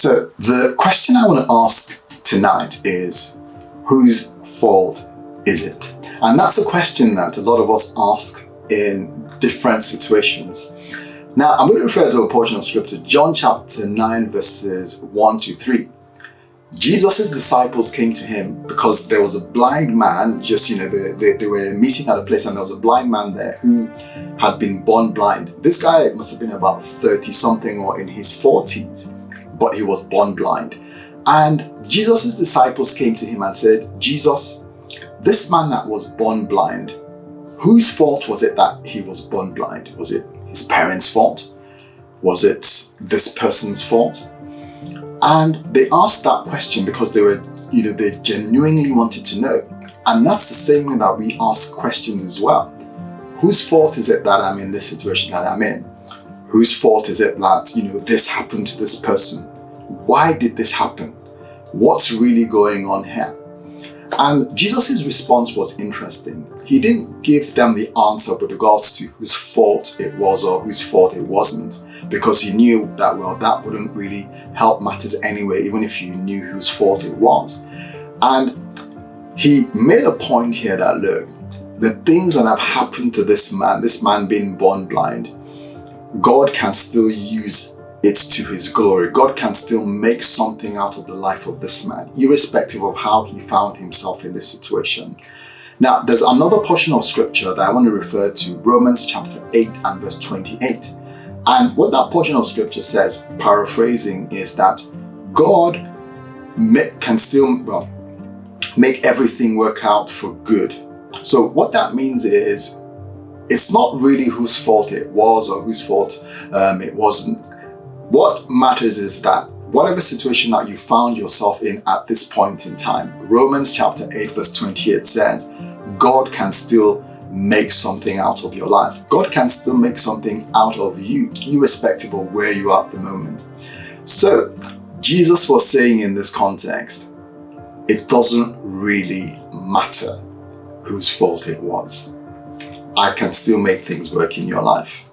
So the question I want to ask tonight is, whose fault is it? And that's a question that a lot of us ask in different situations. Now, I'm going to refer to a portion of scripture, John chapter 9, verses 1 to 3. Jesus' disciples came to him because there was a blind man, they were meeting at a place and there was a blind man there who had been born blind. This guy must have been about 30 something or in his 40s, but he was born blind. And Jesus' disciples came to him and said, Jesus, this man that was born blind, whose fault was it that he was born blind? Was it his parents' fault? Was it this person's fault? And they asked that question because they genuinely wanted to know. And that's the same way that we ask questions as well. Whose fault is it that I'm in this situation that I'm in? Whose fault is it that, this happened to this person? Why did this happen? What's really going on here? And Jesus' response was interesting. He didn't give them the answer with regards to whose fault it was or whose fault it wasn't, because he knew that, that wouldn't really help matters anyway, even if you knew whose fault it was. And he made a point here that, look, the things that have happened to this man being born blind, God can still use it to his glory. God can still make something out of the life of this man, irrespective of how he found himself in this situation. Now, there's another portion of scripture that I want to refer to, Romans chapter 8 and verse 28. And what that portion of scripture says, paraphrasing, is that God can still make everything work out for good. So what that means is, it's not really whose fault it was or whose fault it wasn't. What matters is that whatever situation that you found yourself in at this point in time, Romans chapter 8 verse 28 says, God can still make something out of your life. God can still make something out of you, irrespective of where you are at the moment. So Jesus was saying in this context, it doesn't really matter whose fault it was. I can still make things work in your life.